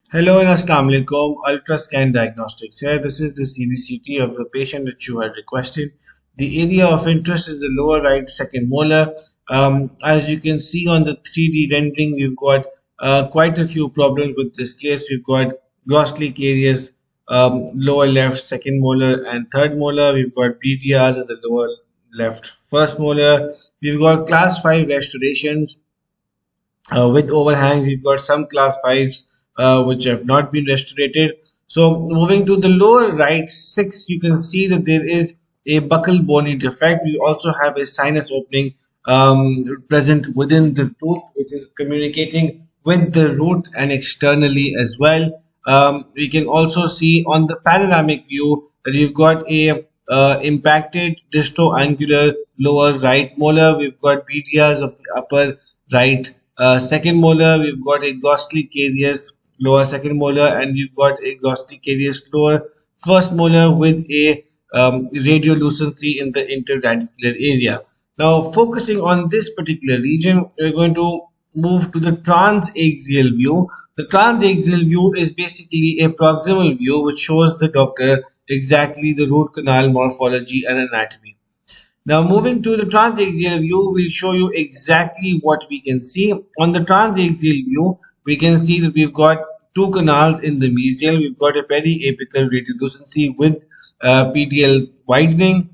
Hello and Assalamu alaikum. Ultrascan Diagnostics here. This is the CBCT of the patient that you had requested. The area of interest is the lower right second molar. As you can see on the 3D rendering, we've got quite a few problems with this case. We've got grossly carious lower left second molar and third molar. We've got BDRs at the lower left first molar. We've got class 5 restorations with overhangs. We've got some class 5s which have not been restorated. So moving to the lower right 6, you can see that there is a buccal bony defect. We also have a sinus opening present within the tooth, which is communicating with the root and externally as well. We can also see on the panoramic view that you've got a impacted disto-angular lower right molar. We've got BDRs of the upper right second molar. We've got a ghostly carious lower second molar, and we've got a ghostly carious lower first molar with a radiolucency in the interradicular area. Now, focusing on this particular region, we're going to move to the transaxial view. The transaxial view is basically a proximal view which shows the doctor exactly the root canal morphology and anatomy. Now moving to the transaxial view, we'll show you exactly what we can see. On the transaxial view, we can see that we've got two canals in the mesial. We've got a periapical radiolucency with PDL widening.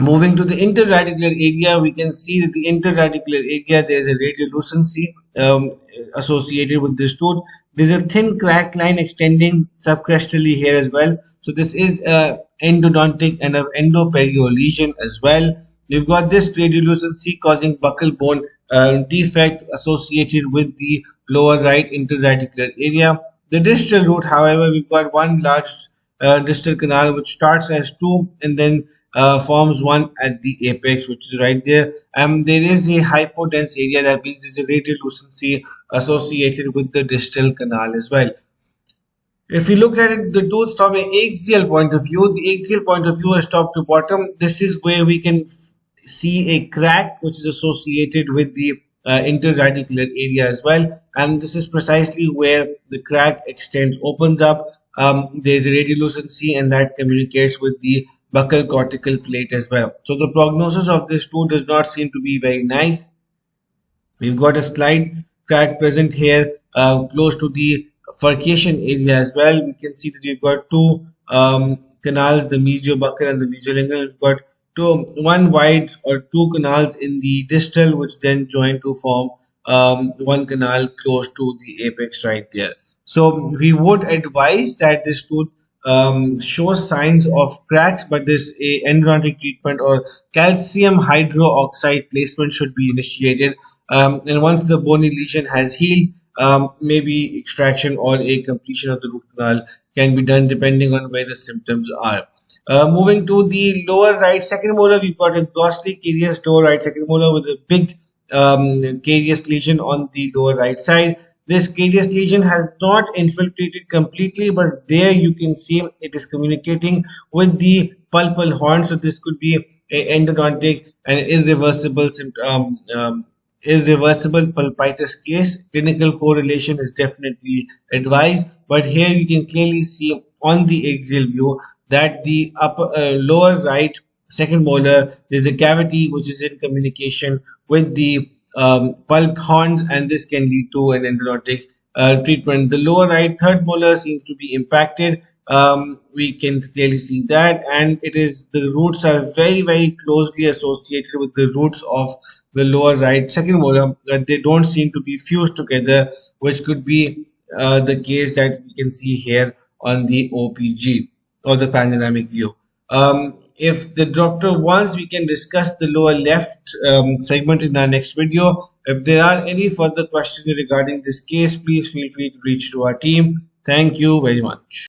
Moving to the interradicular area, we can see that the interradicular area, there is a radiolucency associated with this tooth. There's a thin crack line extending subcrestally here as well. So this is endodontic and an endoperio lesion as well. You've got this radiolucency causing buccal bone defect associated with the lower right interradicular area. The distal root, however, we've got one large distal canal which starts as two and then forms one at the apex, which is right there. There is a hypodense area, that means there's a radiolucency associated with the distal canal as well. If you look at it, the tooth from an axial point of view, the axial point of view is top to bottom. This is where we can see a crack which is associated with the interradicular area as well, and this is precisely where the crack extends, opens up. There's a radiolucency and that communicates with the buccal cortical plate as well. So the prognosis of this tooth does not seem to be very nice. We've got a slight crack present here close to the furcation area as well. We can see that we've got two canals, the mesiobuccal and the mesiolingual. We've got one wide or two canals in the distal, which then join to form one canal close to the apex right there. So we would advise that this tooth shows signs of cracks, but this a endodontic treatment or calcium hydroxide placement should be initiated. And once the bony lesion has healed, maybe extraction or a completion of the root canal can be done depending on where the symptoms are. Moving to the lower right second molar, we've got a grossly carious lower right second molar with a big carious lesion on the lower right side. This carious lesion has not infiltrated completely, but there you can see it is communicating with the pulpal horn. So this could be an endodontic and irreversible irreversible pulpitis case. Clinical correlation is definitely advised, but here you can clearly see on the axial view that the upper lower right second molar, there's a cavity which is in communication with the pulp horns, and this can lead to an endodontic treatment. The lower right third molar seems to be impacted. We can clearly see that, and it is the roots are very closely associated with the roots of the lower right second molar, that they don't seem to be fused together, which could be the case that we can see here on the OPG or the panoramic view. If the doctor wants, we can discuss the lower left segment in our next video. If there are any further questions regarding this case, please feel free to reach to our team. Thank you very much.